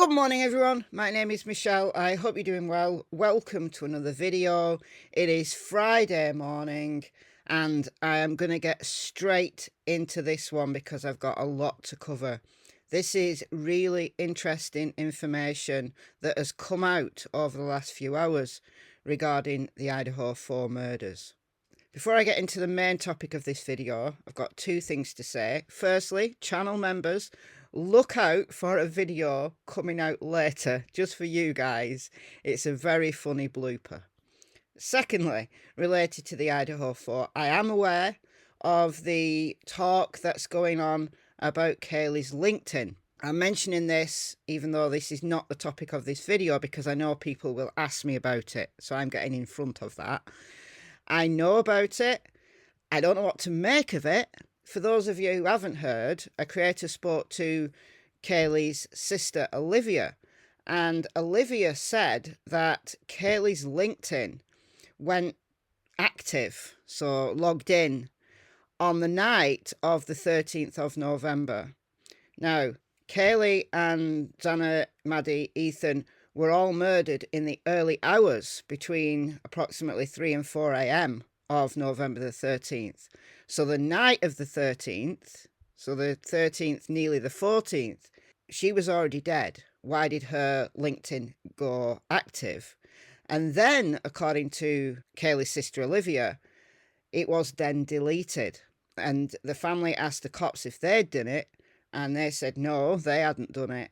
Good morning everyone, my name is Michelle. I hope you're doing well. Welcome to another video. It is Friday morning and I am going to get straight into this one because I've got a lot to cover. This is really interesting information that has come out over the last few hours regarding the Idaho 4 murders. Before I get into the main topic of this video, I've got two things to say. Firstly, channel members, look out for a video coming out later just for you guys. It's a very funny blooper. Secondly, related to the Idaho 4, I am aware of the talk that's going on about Kaylee's LinkedIn. I'm mentioning this even though this is not the topic of this video because I know people will ask me about it, so I'm getting in front of that. I know about it. I don't know what to make of it. For those of you who haven't heard, a creator spoke to Kaylee's sister, Olivia, and Olivia said that Kaylee's LinkedIn went active, so logged in, on the night of the 13th of November. Now, Kaylee and Dana, Maddie, Ethan were all murdered in the early hours between approximately 3 and 4 a.m. of November the 13th. So the night of the 13th, so the 13th, nearly the 14th, she was already dead. Why did her LinkedIn go active? And then, according to Kaylee's sister Olivia, it was then deleted. And the family asked the cops if they'd done it, and they said no, they hadn't done it.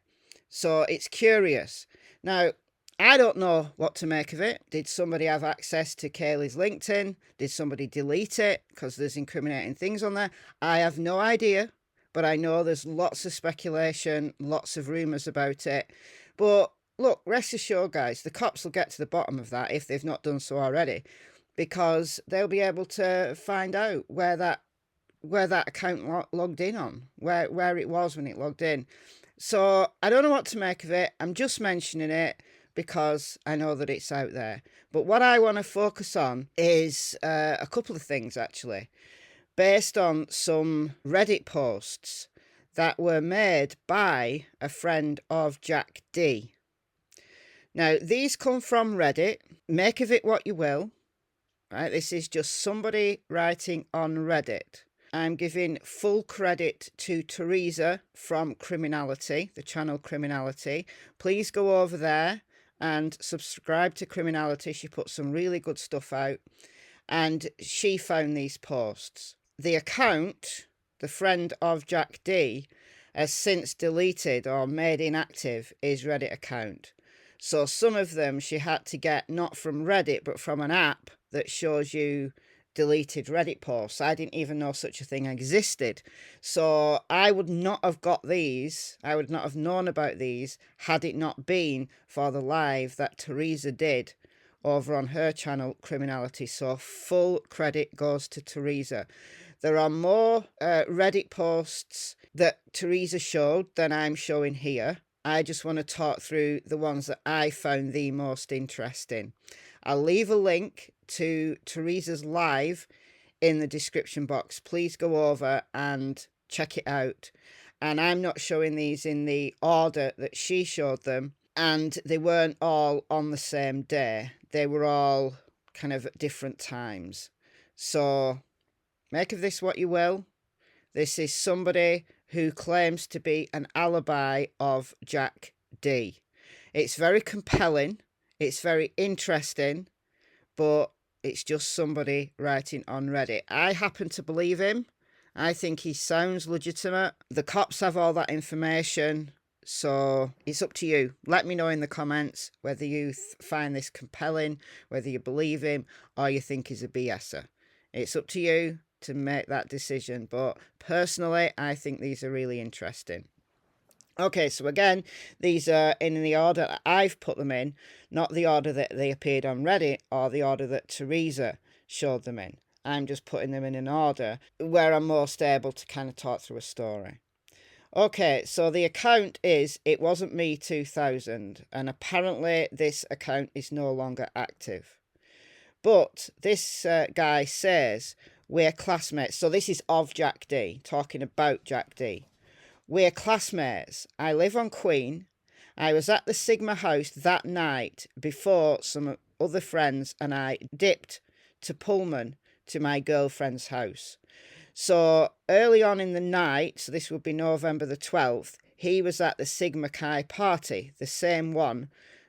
So it's curious. Now, I don't know what to make of it. Did somebody have access to Kaylee's LinkedIn? Did somebody delete it because there's incriminating things on there? I have no idea, but I know there's lots of speculation, lots of rumours about it. But look, rest assured, guys, the cops will get to the bottom of that if they've not done so already, because they'll be able to find out where that account logged in on, where it was when it logged in. So I don't know what to make of it. I'm just mentioning it because I know that it's out there. But what I want to focus on is a couple of things, actually, based on some Reddit posts that were made by a friend of Jack D. Now, these come from Reddit. Make of it what you will. Right? This is just somebody writing on Reddit. I'm giving full credit to Teresa from CriminaliTy, the channel CriminaliTy. Please go over there and subscribe to CriminaliTy. She puts some really good stuff out. And she found these posts. The account, the friend of Jack D, has since deleted or made inactive his Reddit account. So some of them she had to get not from Reddit, but from an app that shows you deleted Reddit posts. I didn't even know such a thing existed. So I would not have got these. I would not have known about these had it not been for the live that Teresa did over on her channel, CriminaliTy. So full credit goes to Teresa. There are more Reddit posts that Teresa showed than I'm showing here. I just want to talk through the ones that I found the most interesting. I'll leave a link to Teresa's live in the description box. Please go over and check it out. And I'm not showing these in the order that she showed them. And they weren't all on the same day. They were all kind of at different times. So make of this what you will. This is somebody who claims to be an alibi of Jack D. It's very compelling. It's very interesting, but it's just somebody writing on Reddit. I happen to believe him. I think he sounds legitimate. The cops have all that information, so it's up to you. Let me know in the comments whether you find this compelling, whether you believe him, or you think he's a BSer. It's up to you to make that decision, but personally, I think these are really interesting. Okay, so again, these are in the order that I've put them in, not the order that they appeared on Reddit or the order that Teresa showed them in. I'm just putting them in an order where I'm most able to kind of talk through a story. Okay, so the account is It Wasn't Me 2000, and apparently this account is no longer active. But this guy says, we're classmates. So this is of Jack D, talking about Jack D. We're classmates. I live on Queen. I was at the Sigma house that night before some other friends and I dipped to Pullman to my girlfriend's house. So early on in the night, so this would be November the 12th, he was at the Sigma Chi party, the same one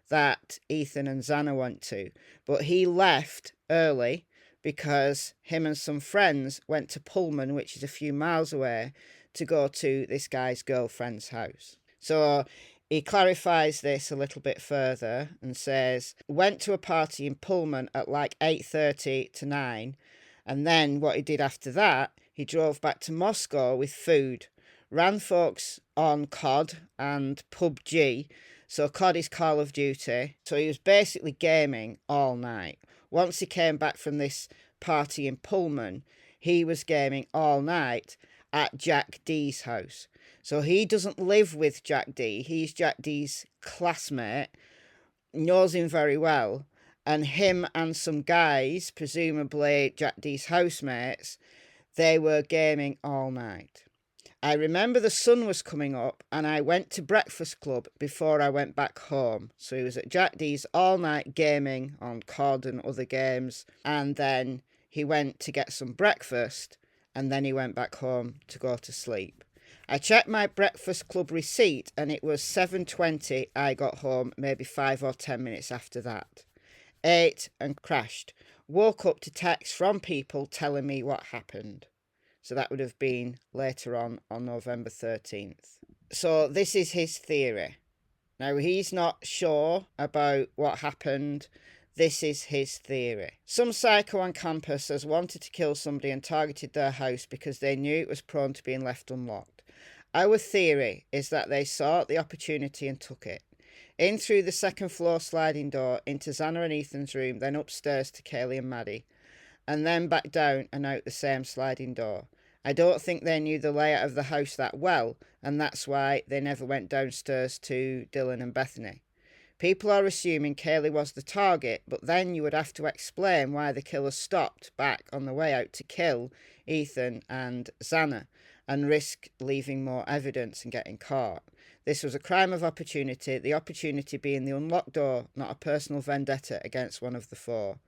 that Ethan and Xana went to. But he left early because him and some friends went to Pullman, which is a few miles away, to go to this guy's girlfriend's house. So he clarifies this a little bit further and says, went to a party in Pullman at like 8:30 to 9. And then what he did after that, he drove back to Moscow with food, ran folks on COD and PUBG. So COD is Call of Duty. So he was basically gaming all night. Once he came back from this party in Pullman, he was gaming all night at Jack D's house. So he doesn't live with Jack D. He's Jack D's classmate, knows him very well. And him and some guys, presumably Jack D's housemates, they were gaming all night. I remember the sun was coming up and I went to Breakfast Club before I went back home. So he was at Jack D's all night gaming on COD and other games. And then he went to get some breakfast and then he went back home to go to sleep. I checked my Breakfast Club receipt and it was 7:20 I got home, maybe 5 or 10 minutes after that. Ate and crashed. Woke up to texts from people telling me what happened. So that would have been later on November 13th. So this is his theory. Now, he's not sure about what happened. This is his theory. Some psycho on campus has wanted to kill somebody and targeted their house because they knew it was prone to being left unlocked. Our theory is that they saw the opportunity and took it. In through the second floor sliding door, into Xana and Ethan's room, then upstairs to Kaylee and Maddie, and then back down and out the same sliding door. I don't think they knew the layout of the house that well, and that's why they never went downstairs to Dylan and Bethany. People are assuming Kaylee was the target, but then you would have to explain why the killer stopped back on the way out to kill Ethan and Xana, and risk leaving more evidence and getting caught. This was a crime of opportunity, the opportunity being the unlocked door, not a personal vendetta against one of the four.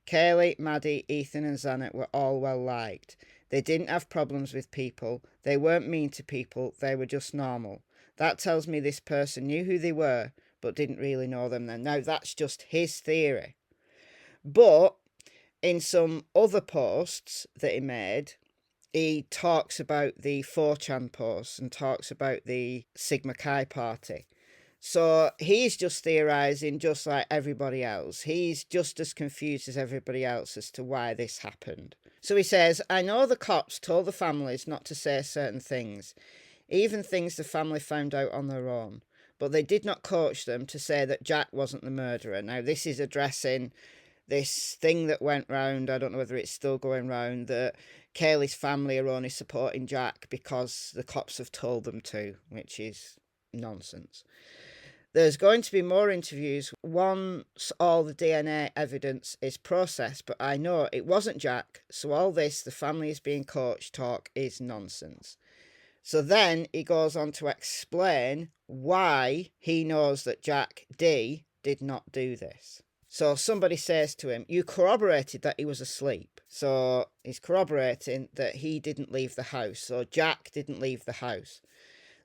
Kaylee, Maddie, Ethan and Xana were all well liked. They didn't have problems with people. They weren't mean to people. They were just normal. That tells me this person knew who they were, but didn't really know them then. Now, that's just his theory. But in some other posts that he made, he talks about the 4chan posts and talks about the Sigma Chi party. So he's just theorising just like everybody else. He's just as confused as everybody else as to why this happened. So he says, I know the cops told the families not to say certain things, even things the family found out on their own. But they did not coach them to say that Jack wasn't the murderer. Now, this is addressing this thing that went round, I don't know whether it's still going round, that Kaylee's family are only supporting Jack because the cops have told them to, which is nonsense. There's going to be more interviews once all the DNA evidence is processed, but I know it wasn't Jack, so all this, the family is being coached talk, is nonsense. So then he goes on to explain why he knows that Jack D did not do this. So somebody says to him, you corroborated that he was asleep. So he's corroborating that he didn't leave the house. So Jack didn't leave the house.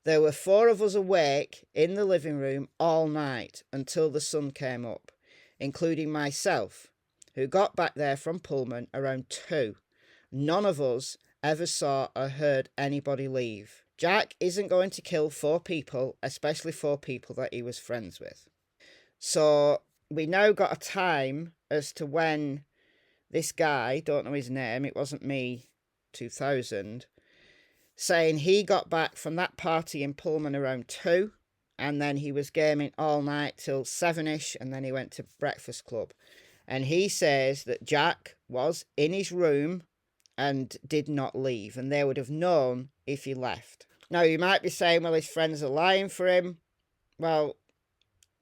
There were 4 of us awake in the living room all night until the sun came up, including myself, who got back there from Pullman around 2. None of us ever saw or heard anybody leave. Jack isn't going to kill 4 people, especially 4 people that he was friends with. So we now got a time as to when this guy, don't know his name, it wasn't me, 2000, saying he got back from that party in Pullman around 2, and then he was gaming all night till 7ish, and then he went to Breakfast Club. And he says that Jack was in his room and did not leave, and they would have known if he left. Now, you might be saying, well, his friends are lying for him. Well,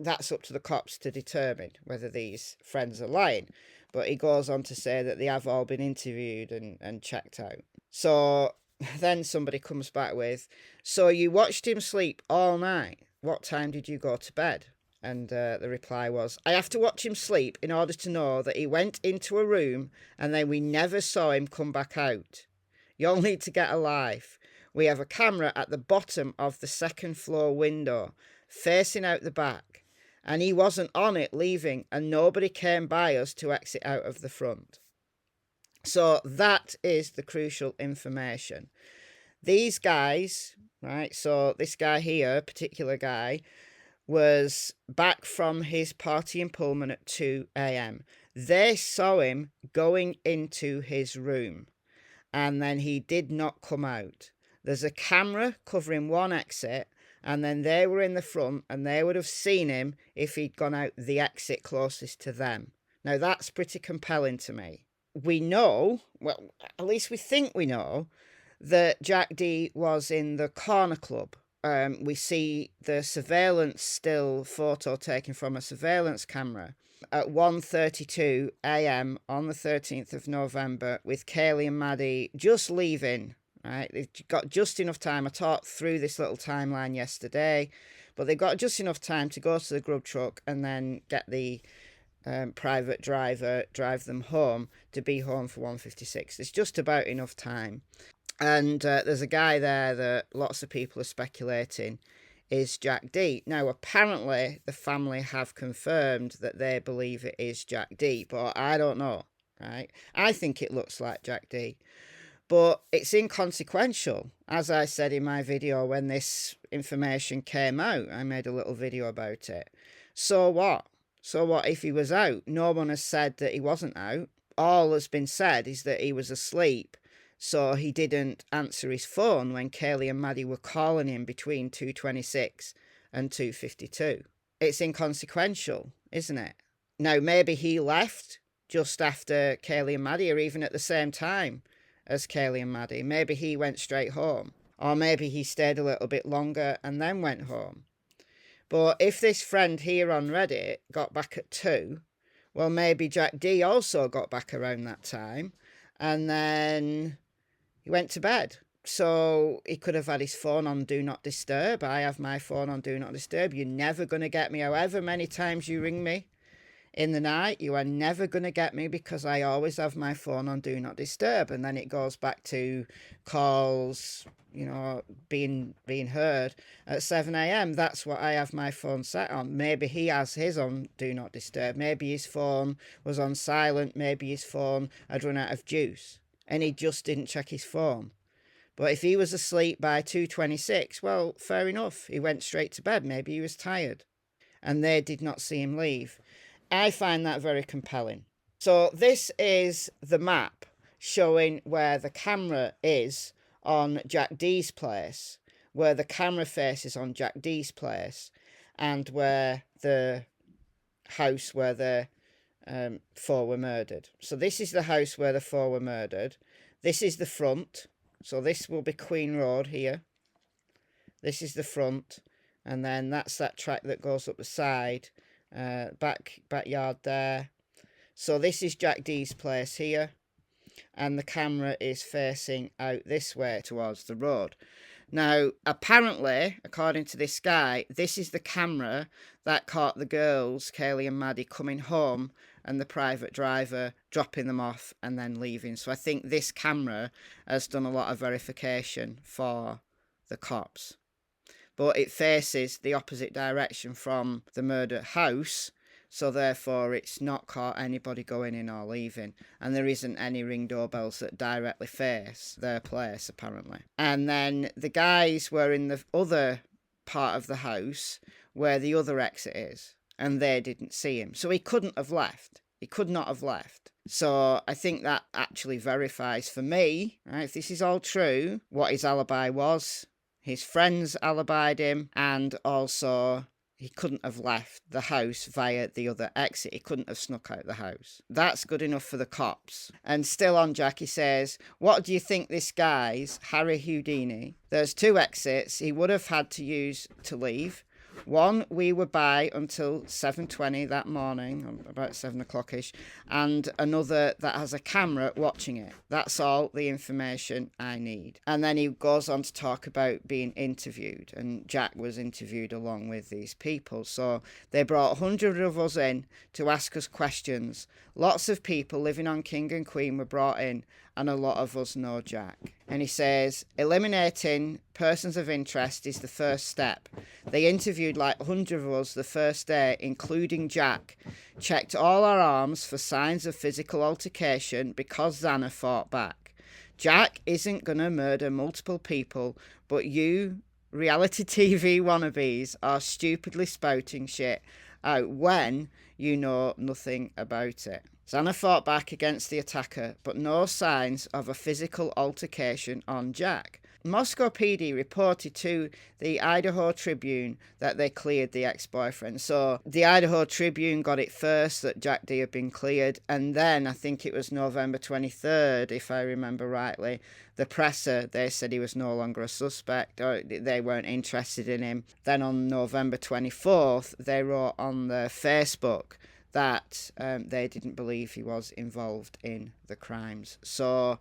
that's up to the cops to determine whether these friends are lying. But he goes on to say that they have all been interviewed and checked out. So then somebody comes back with, so you watched him sleep all night? what time did you go to bed? And the reply was, I have to watch him sleep in order to know that he went into a room and then we never saw him come back out. You all need to get a life. We have a camera at the bottom of the second floor window, facing out the back, and he wasn't on it leaving, and nobody came by us to exit out of the front. So that is the crucial information. These guys, right, so this guy here, particular guy, was back from his party in Pullman at 2 a.m. They saw him going into his room, and then he did not come out. There's a camera covering one exit, and then they were in the front, and they would have seen him if he'd gone out the exit closest to them. Now, that's pretty compelling to me. We know, well, at least we think we know, that Jack D was in the corner club. We see the surveillance still photo taken from a surveillance camera at 1:32 a.m. on the 13th of November with Kaylee and Maddie just leaving. Right, they've got just enough time. I talked through this little timeline yesterday, but they've got just enough time to go to the grub truck and then get the private driver, drive them home to be home for 1:56. There's just about enough time. And there's a guy there that lots of people are speculating is Jack D. Now, apparently, the family have confirmed that they believe it is Jack D, but I don't know, right? I think it looks like Jack D. But it's inconsequential. As I said in my video when this information came out, I made a little video about it. So what? So what if he was out? No one has said that he wasn't out. All that's been said is that he was asleep, so he didn't answer his phone when Kaylee and Maddie were calling him between 2:26 and 2:52. It's inconsequential, isn't it? Now, maybe he left just after Kaylee and Maddie, or even at the same time as Kaylee and Maddie. Maybe he went straight home, or maybe he stayed a little bit longer and then went home. But if this friend here on Reddit got back at 2, well, maybe Jack D also got back around that time, and then he went to bed. So he could have had his phone on Do Not Disturb. I have my phone on Do Not Disturb. You're never going to get me however many times you ring me in the night. You are never going to get me because I always have my phone on Do Not Disturb. And then it goes back to calls, you know, being heard at 7 a.m. That's what I have my phone set on. Maybe he has his on Do Not Disturb. Maybe his phone was on silent. Maybe his phone had run out of juice and he just didn't check his phone. But if he was asleep by 2:26, well, fair enough. He went straight to bed. Maybe he was tired and they did not see him leave. I find that very compelling. So this is the map showing where the camera is on Jack D's place, where the camera faces on Jack D's place, and where the house where the 4 were murdered. So this is the house where the 4 were murdered. This is the front. So this will be Queen Road here. This is the front. And then that's that track that goes up the side. Backyard there. So this is Jack D's place here. And the camera is facing out this way towards the road. Now, apparently, according to this guy, this is the camera that caught the girls, Kaylee and Maddie, coming home and the private driver dropping them off and then leaving. So I think this camera has done a lot of verification for the cops. But it faces the opposite direction from the murder house, so therefore it's not caught anybody going in or leaving. And there isn't any ring doorbells that directly face their place, apparently. And then the guys were in the other part of the house where the other exit is, and they didn't see him. So he couldn't have left. He could not have left. So I think that actually verifies for me, right, if this is all true, what his alibi was. His friends alibied him, and also he couldn't have left the house via the other exit. He couldn't have snuck out the house. That's good enough for the cops. And still on Jack, he says, what do you think this guy's, Harry Houdini, there's 2 exits he would have had to use to leave. One, we were by until 7:20 that morning, about 7 o'clock-ish, and another that has a camera watching it. That's all the information I need. And then he goes on to talk about being interviewed, and Jack was interviewed along with these people. So they brought 100 of us in to ask us questions. Lots of people living on King and Queen were brought in, and a lot of us know Jack. And he says, eliminating persons of interest is the first step. They interviewed like 100 of us the first day, including Jack. Checked all our arms for signs of physical altercation because Xana fought back. Jack isn't going to murder multiple people, but you, reality TV wannabes, are stupidly spouting shit out when you know nothing about it. Xana fought back against the attacker, but no signs of a physical altercation on Jack. Moscow PD reported to the Idaho Tribune that they cleared the ex-boyfriend. So the Idaho Tribune got it first that Jack D had been cleared, and then I think it was November 23rd, if I remember rightly, the presser, they said he was no longer a suspect, or they weren't interested in him. Then on November 24th, they wrote on their Facebook that they didn't believe he was involved in the crimes. So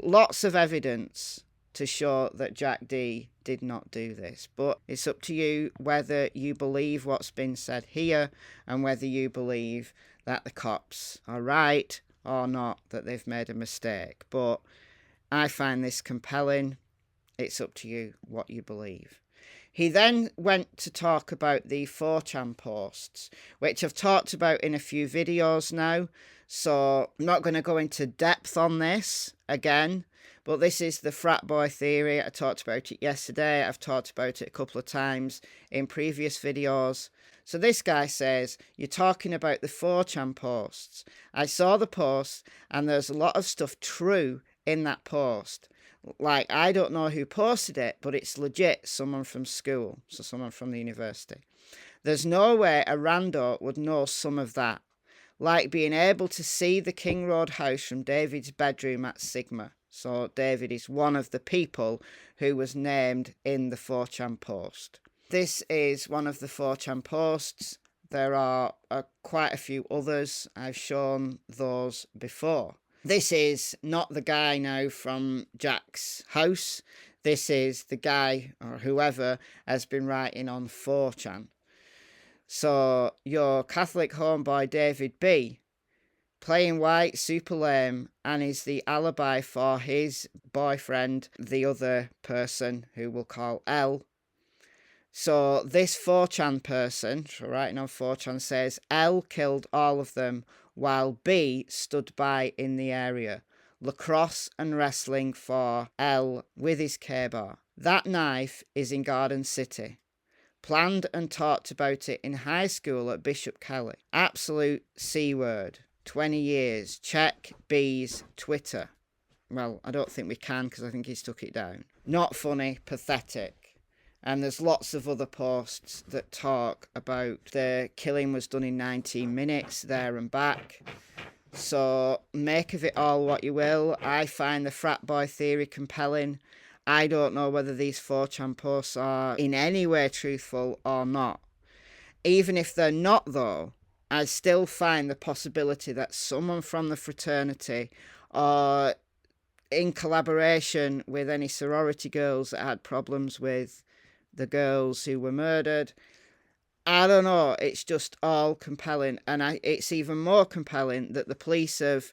lots of evidence to show that Jack D did not do this. But it's up to you whether you believe what's been said here and whether you believe that the cops are right or not, that they've made a mistake. But I find this compelling. It's up to you what you believe. He then went to talk about the 4chan posts, which I've talked about in a few videos now, so I'm not going to go into depth on this again, but this is the frat boy theory. I talked about it yesterday. I've talked about it a couple of times in previous videos. So this guy says, you're talking about the 4chan posts. I saw the post and there's a lot of stuff true in that post. Like, I don't know who posted it, but it's legit someone from school, so someone from the university. There's no way a rando would know some of that. Like being able to see the King Road house from David's bedroom at Sigma. So David is one of the people who was named in the 4chan post. This is one of the 4chan posts. There are quite a few others. I've shown those before. This is not the guy now from Jack's house. This is the guy or whoever has been writing on 4chan. So your Catholic homeboy David B, playing white, super lame, and is the alibi for his boyfriend, the other person who we'll call L. So this 4chan person, writing on 4chan, says L killed all of them while B stood by in the area. Lacrosse and wrestling for L with his K-bar. That knife is in Garden City. Planned and talked about it in high school at Bishop Kelly. Absolute C-word. 20 years. Check B's Twitter. Well, I don't think we can because I think he's took it down. Not funny. Pathetic. And there's lots of other posts that talk about the killing was done in 19 minutes, there and back. So make of it all what you will. I find the frat boy theory compelling. I don't know whether these 4chan posts are in any way truthful or not. Even if they're not, though, I still find the possibility that someone from the fraternity or in collaboration with any sorority girls that had problems with the girls who were murdered. I don't know, it's just all compelling, and it's even more compelling that the police have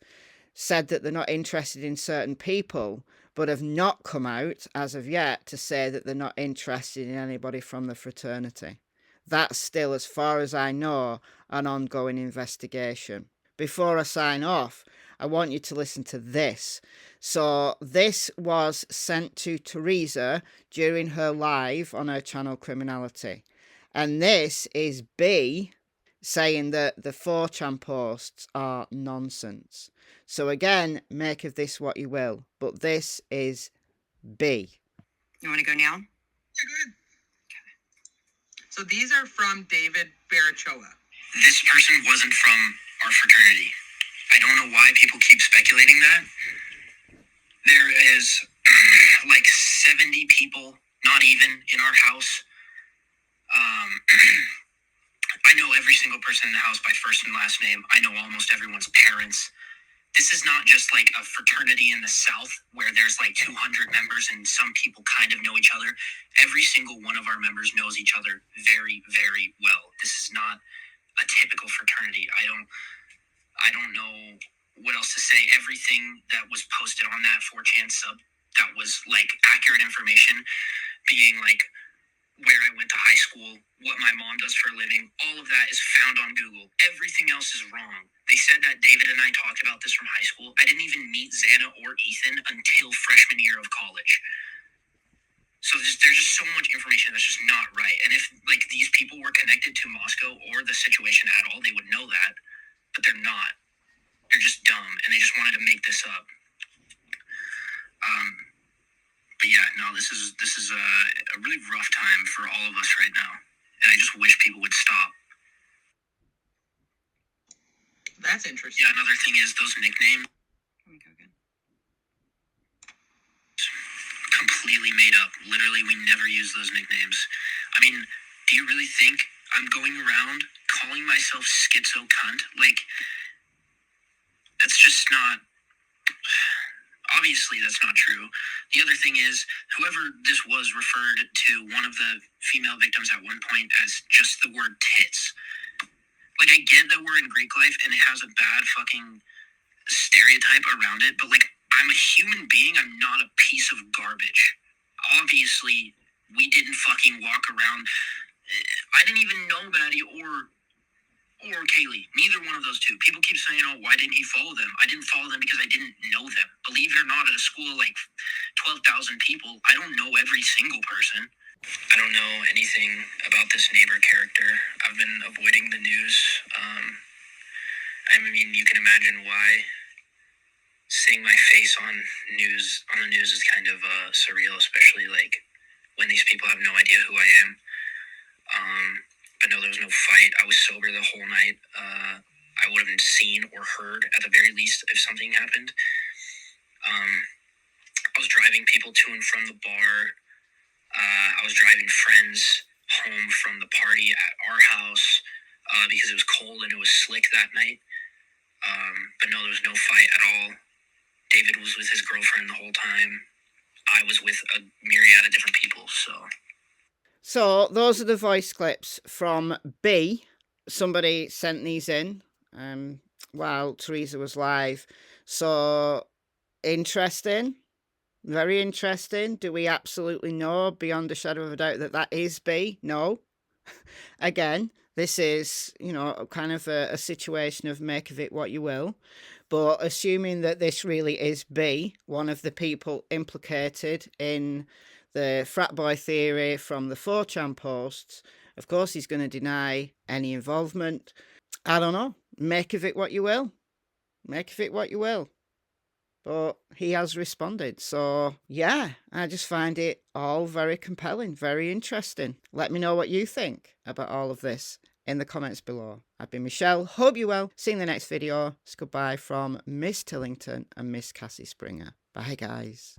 said that they're not interested in certain people, but have not come out as of yet to say that they're not interested in anybody from the fraternity. That's still, as far as I know, an ongoing investigation. Before I sign off, I want you to listen to this. So this was sent to Teresa during her live on her channel CriminaliTy. And this is B saying that the 4chan posts are nonsense. So again, make of this what you will. But this is B. You want to go now? Yeah, go ahead. Okay. So these are from David Barachoa. This person wasn't from our fraternity. I don't know why people keep speculating that. There is like 70 people, not even, in our house. I know every single person in the house by first and last name. I know almost everyone's parents. This is not just like a fraternity in the South where there's like 200 members and some people kind of know each other. Every single one of our members knows each other very, very well. This is not a typical fraternity. I don't know what else to say. Everything that was posted on that 4chan sub that was like accurate information, being like where I went to high school, what my mom does for a living, all of that is found on Google. Everything else is wrong. They said that David and I talked about this from high school. I didn't even meet Xana or Ethan until freshman year of college. So there's just so much information that's just not right. And if like these people were connected to Moscow or the situation at all, they would know that, but they're not. They're just dumb, and they just wanted to make this up. But yeah, no, this is a really rough time for all of us right now, and I just wish people would stop. That's interesting. Yeah, another thing is those nicknames. Let me go again. Completely made up. Literally, we never use those nicknames. I mean, do you really think I'm going around calling myself schizo cunt? Like, that's just not... Obviously, that's not true. The other thing is, whoever this was referred to one of the female victims at one point as just the word tits. Like, I get that we're in Greek life and it has a bad fucking stereotype around it, but like, I'm a human being. I'm not a piece of garbage. Obviously, we didn't fucking walk around. I didn't even know Maddie or Kaylee. Neither one of those two. People keep saying, oh, why didn't he follow them? I didn't follow them because I didn't know them. Believe it or not, at a school of like 12,000 people, I don't know every single person. I don't know anything about this neighbor character. I've been avoiding the news. I mean, you can imagine why. Seeing my face on the news is kind of surreal, especially like when these people have no idea who I am. But no, there was no fight. I was sober the whole night. I would have seen or heard at the very least if something happened. I was driving people to and from the bar. I was driving friends home from the party at our house because it was cold and it was slick that night. But no, there was no fight at all. David was with his girlfriend the whole time. I was with a myriad of different people, So those are the voice clips from B. Somebody sent these in while Teresa was live. So interesting. Very interesting. Do we absolutely know beyond a shadow of a doubt that that is B? No. Again, this is, you know, kind of a situation of make of it what you will. But assuming that this really is B, one of the people implicated in the frat boy theory from the 4chan posts, of course he's going to deny any involvement. I don't know. Make of it what you will. Make of it what you will. But he has responded. So, yeah, I just find it all very compelling, very interesting. Let me know what you think about all of this in the comments below. I've been Michelle. Hope you're well. See you in the next video. It's goodbye from Miss Tillington and Miss Cassie Springer. Bye, guys.